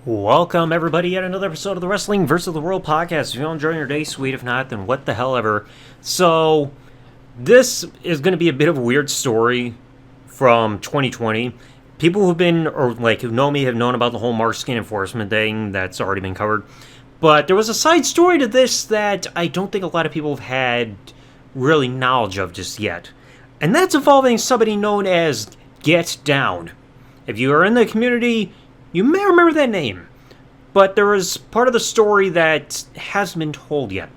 Welcome, everybody, yet another episode of the Wrestling vs. the World podcast. If you're enjoying your day, sweet. If not, then what the hell ever. So, this is going to be a bit of a weird story from 2020. People who've been, or like who know me, have known about the whole MarkScan enforcement thing. That's already been covered. But there was a side story to this that I don't think a lot of people have had really knowledge of just yet. And that's involving somebody known as GetDown. If you are in the community, you may remember that name, but there was part of the story that hasn't been told yet.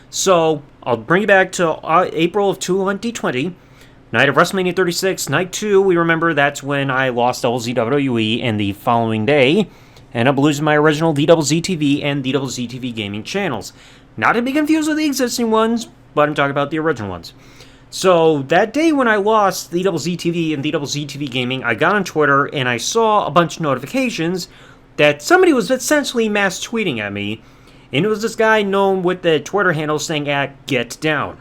So, I'll bring you back to April of 2020, night of WrestleMania 36, night 2. We remember that's when I lost WWE, and the following day, ended up losing my original TheDoubleZTV and TheDoubleZTV gaming channels. Not to be confused with the existing ones, but I'm talking about the original ones. So, that day when I lost TheDoubleZTV and TheDoubleZTV Gaming, I got on Twitter and I saw a bunch of notifications that somebody was essentially mass tweeting at me, and it was this guy known with the Twitter handle saying at GetDown.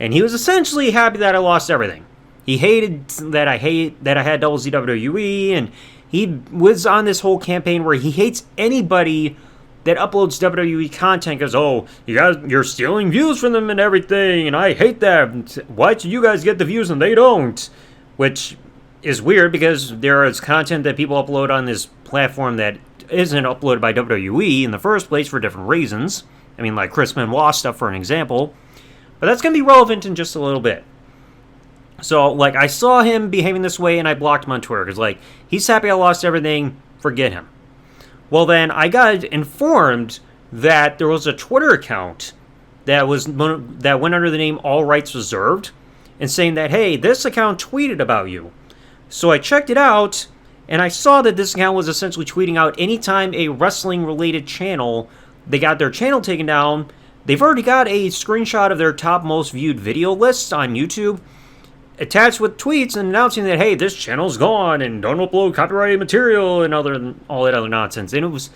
And he was essentially happy that I lost everything. He hated that I had double ZWE, and he was on this whole campaign where he hates anybody that uploads WWE content because, you're stealing views from them and everything, and I hate that. Why do you guys get the views and they don't? Which is weird because there is content that people upload on this platform that isn't uploaded by WWE in the first place for different reasons. I mean, like Chris Benoit stuff for an example. But that's going to be relevant in just a little bit. So, I saw him behaving this way and I blocked him on Twitter because, he's happy I lost everything, forget him. Well, then I got informed that there was a Twitter account that went under the name All Rights Reserved, and saying that, hey, this account tweeted about you. So I checked it out, and I saw that this account was essentially tweeting out anytime a wrestling-related channel, they got their channel taken down. They've already got a screenshot of their top most viewed video lists on YouTube, attached with tweets and announcing that, hey, this channel's gone and don't upload copyrighted material and all that other nonsense. And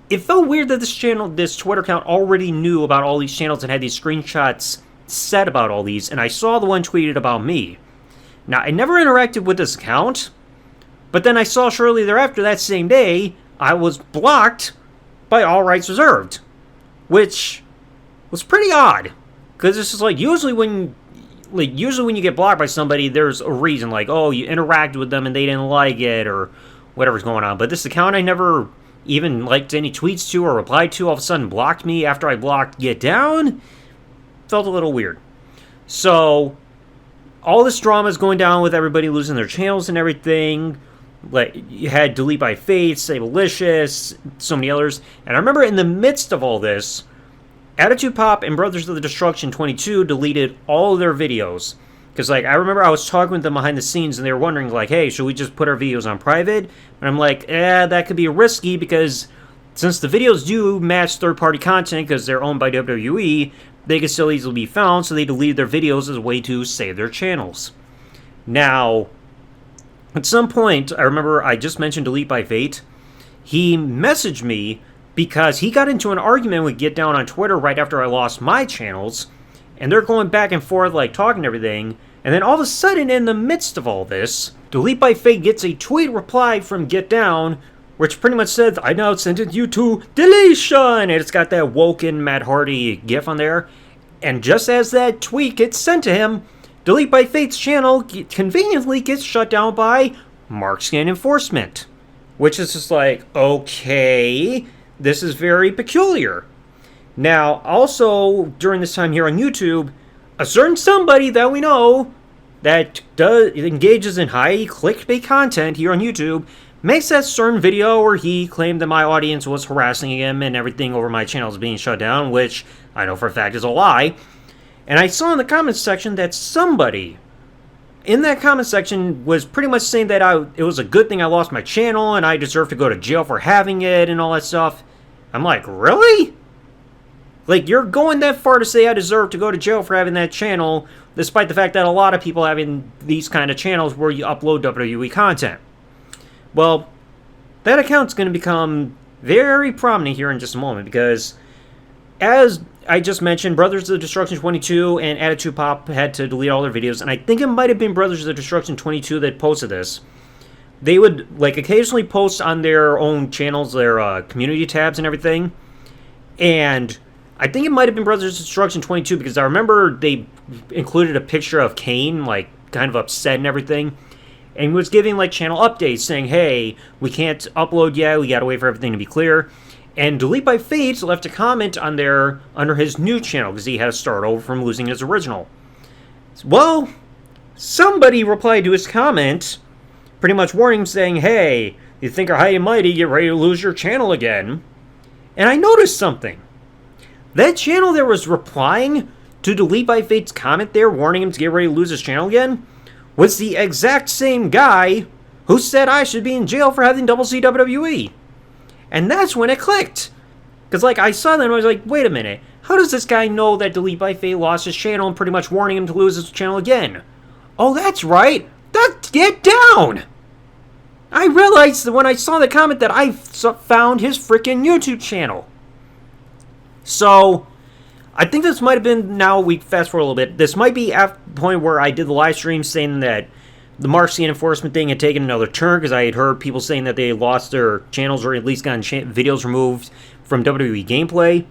it felt weird that this Twitter account already knew about all these channels and had these screenshots said about all these, and I saw the one tweeted about me. Now, I never interacted with this account, but then I saw shortly thereafter that same day, I was blocked by All Rights Reserved, which was pretty odd, because it's just usually when you get blocked by somebody, there's a reason, you interacted with them and they didn't like it or whatever's going on. But this account I never even liked any tweets to or replied to, all of a sudden blocked me after I blocked GetDown. Felt a little weird. So, all this drama is going down with everybody losing their channels and everything. You had Delete by Fate, Sablelicious, so many others. And I remember in the midst of all this, Attitude Pop and Brothers of the Destruction 22 deleted all of their videos. Because, I remember I was talking with them behind the scenes, and they were wondering, hey, should we just put our videos on private? And I'm like, that could be risky, because since the videos do match third-party content, because they're owned by WWE, they can still easily be found, so they deleted their videos as a way to save their channels. Now, at some point, I remember I just mentioned Delete by Fate. He messaged me because he got into an argument with GetDown on Twitter right after I lost my channels, and they're going back and forth, talking and everything, and then all of a sudden, in the midst of all this, Delete by Fate gets a tweet reply from GetDown, which pretty much says, I now sentence you to deletion, and it's got that woken Matt Hardy gif on there, and just as that tweet gets sent to him, Delete by Fate's channel conveniently gets shut down by MarkScan enforcement, which is just okay, this is very peculiar. Now, also, during this time here on YouTube, a certain somebody that we know that engages in high clickbait content here on YouTube makes that certain video where he claimed that my audience was harassing him and everything over my channel is being shut down, which I know for a fact is a lie. And I saw in the comments section that somebody in that comment section was pretty much saying that it was a good thing I lost my channel and I deserve to go to jail for having it and all that stuff. I'm like, really? You're going that far to say I deserve to go to jail for having that channel, despite the fact that a lot of people having these kind of channels where you upload WWE content. Well, that account's going to become very prominent here in just a moment, because as I just mentioned, Brothers of the Destruction 22 and Attitude Pop had to delete all their videos, and I think it might have been Brothers of the Destruction 22 that posted this. they would like occasionally post on their own channels, their community tabs and everything. And I think it might have been Brothers Destruction 22 because I remember they included a picture of Kane, like kind of upset and everything. And he was giving like channel updates saying, hey, we can't upload yet, we gotta wait for everything to be clear. And Delete by Fate left a comment on there under his new channel because he had to start over from losing his original. Well, somebody replied to his comment, pretty much warning him, saying, hey, you think you're high and mighty, get ready to lose your channel again. And I noticed something. That channel that was replying to Delete by Fate's comment there, warning him to get ready to lose his channel again, was the exact same guy who said I should be in jail for having double C WWE. And that's when it clicked. Because, like, I saw that and I was like, wait a minute. How does this guy know that Delete by Fate lost his channel and pretty much warning him to lose his channel again? Oh, that's right. That's GetDown. I realized that when I saw the comment that I found his freaking YouTube channel. So, I think this might have been, now we fast forward a little bit, this might be at the point where I did the live stream saying that the MarkScan enforcement thing had taken another turn, because I had heard people saying that they lost their channels or at least gotten videos removed from WWE gameplay.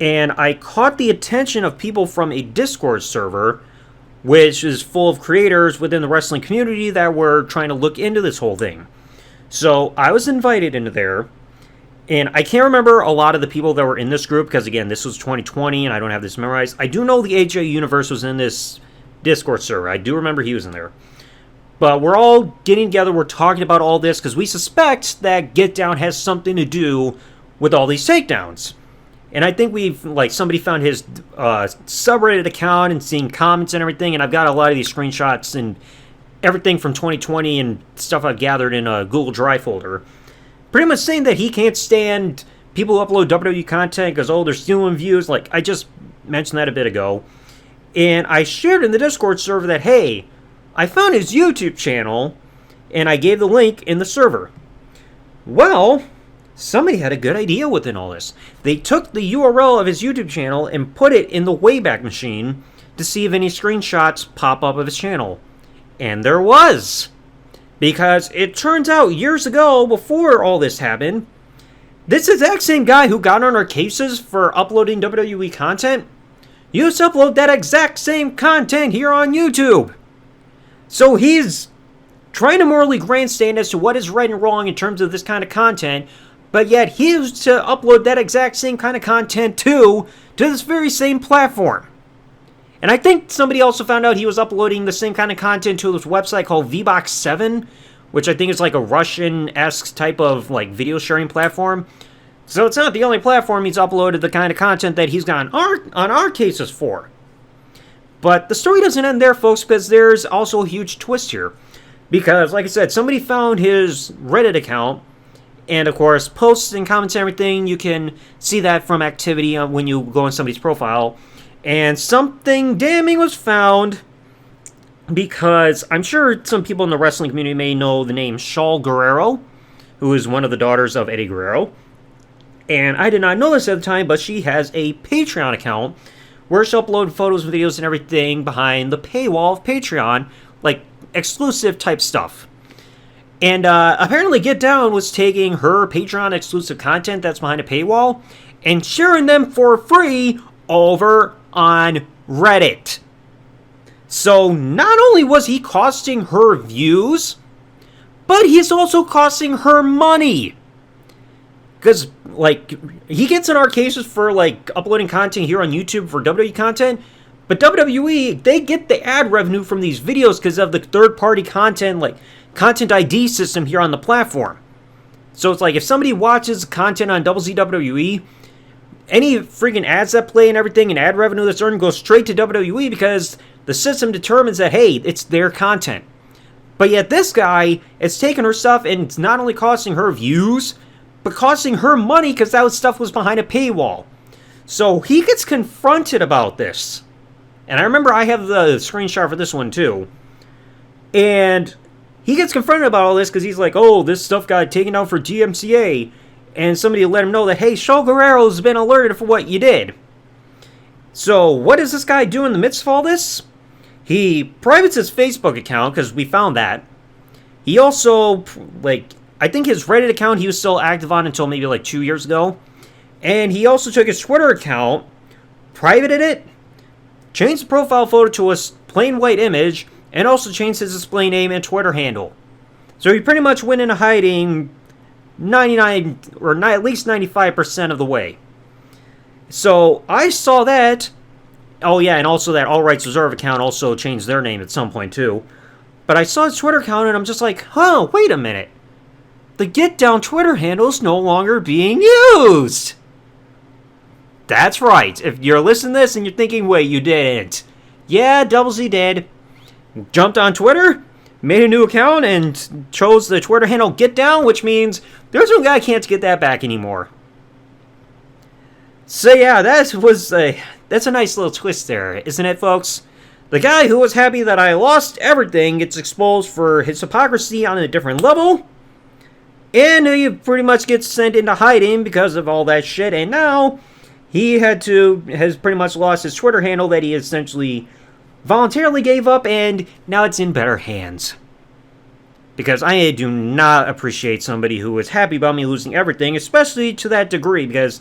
And I caught the attention of people from a Discord server, which is full of creators within the wrestling community that were trying to look into this whole thing. So I was invited into there. And I can't remember a lot of the people that were in this group, because again, this was 2020 and I don't have this memorized. I do know the AJ Universe was in this Discord server. I do remember he was in there. But we're all getting together, we're talking about all this, because we suspect that GetDown has something to do with all these takedowns. And I think somebody found his subreddit account and seen comments and everything, and I've got a lot of these screenshots and everything from 2020 and stuff I've gathered in a Google Drive folder. Pretty much saying that he can't stand people who upload WWE content because, oh, they're stealing views. Like, I just mentioned that a bit ago. And I shared in the Discord server that, hey, I found his YouTube channel, and I gave the link in the server. Well, somebody had a good idea within all this. They took the URL of his YouTube channel and put it in the Wayback Machine to see if any screenshots pop up of his channel. And there was. Because it turns out years ago, before all this happened, this exact same guy who got on our cases for uploading WWE content used to upload that exact same content here on YouTube. So he's trying to morally grandstand as to what is right and wrong in terms of this kind of content, but yet he used to upload that exact same kind of content too to this very same platform. And I think somebody also found out he was uploading the same kind of content to this website called VBox7, which I think is like a Russian-esque type of like video sharing platform. So it's not the only platform he's uploaded the kind of content that he's got on our cases for. But the story doesn't end there, folks, because there's also a huge twist here. Because, like I said, somebody found his Reddit account, and of course, posts and comments and everything, you can see that from activity when you go on somebody's profile. And something damning was found, because I'm sure some people in the wrestling community may know the name Shaul Guerrero, who is one of the daughters of Eddie Guerrero. And I did not know this at the time, but she has a Patreon account where she'll upload photos, videos, and everything behind the paywall of Patreon, like exclusive type stuff. And apparently GetDown was taking her Patreon exclusive content that's behind a paywall and sharing them for free over on Reddit. So not only was he costing her views, but he's also costing her money. Because, like, he gets in our cases for, like, uploading content here on YouTube for WWE content, but WWE, they get the ad revenue from these videos because of the third-party content, like, content ID system here on the platform. So it's like, if somebody watches content on WWE, any freaking ads that play and everything and ad revenue that's earned goes straight to WWE because the system determines that, hey, it's their content. But yet this guy is taking her stuff and it's not only costing her views, but costing her money because that stuff was behind a paywall. So he gets confronted about this. And I remember I have the screenshot for this one too. And he gets confronted about all this because he's like, oh, this stuff got taken out for DMCA. And somebody let him know that, hey, Shaul Guerrero has been alerted for what you did. So what does this guy do in the midst of all this? He privates his Facebook account, because we found that. He also, I think his Reddit account he was still active on until maybe 2 years ago. And he also took his Twitter account, privated it, changed the profile photo to a plain white image, and also changed his display name and Twitter handle. So he pretty much went into hiding 99 or at least 95% of the way. So I saw that. Oh yeah, and also that All Rights Reserved account also changed their name at some point too. But I saw his Twitter account and I'm just like, wait a minute. The GetDown Twitter handle is no longer being used. That's right. If you're listening to this and you're thinking, wait, you didn't. Yeah, Double Z did. Jumped on Twitter, made a new account, and chose the Twitter handle GetDown, which means there's no guy can't get that back anymore. So yeah, that's a nice little twist there, isn't it, folks? The guy who was happy that I lost everything gets exposed for his hypocrisy on a different level, and he pretty much gets sent into hiding because of all that shit, and now he has pretty much lost his Twitter handle that he essentially voluntarily gave up, and now it's in better hands. Because I do not appreciate somebody who is happy about me losing everything, especially to that degree, because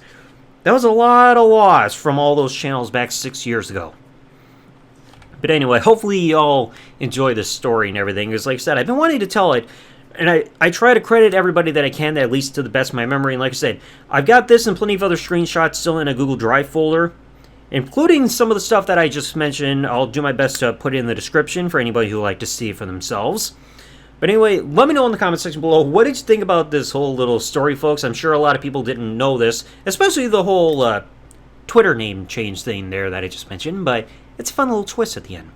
that was a lot of loss from all those channels back 6 years ago. But anyway, hopefully you all enjoy this story and everything. Because like I said, I've been wanting to tell it, and I try to credit everybody that I can, at least to the best of my memory. And like I said, I've got this and plenty of other screenshots still in a Google Drive folder, including some of the stuff that I just mentioned. I'll do my best to put it in the description for anybody who would like to see it for themselves. But anyway, let me know in the comment section below, what did you think about this whole little story, folks? I'm sure a lot of people didn't know this, especially the whole Twitter name change thing there that I just mentioned, but it's a fun little twist at the end.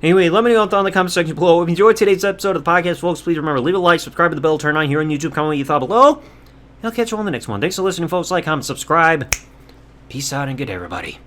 Anyway, let me know in the comment section below. If you enjoyed today's episode of the podcast, folks, please remember, leave a like, subscribe to the bell, turn on here on YouTube, comment what you thought below, and I'll catch you on the next one. Thanks for listening, folks. Like, comment, subscribe. Peace out and good day, everybody.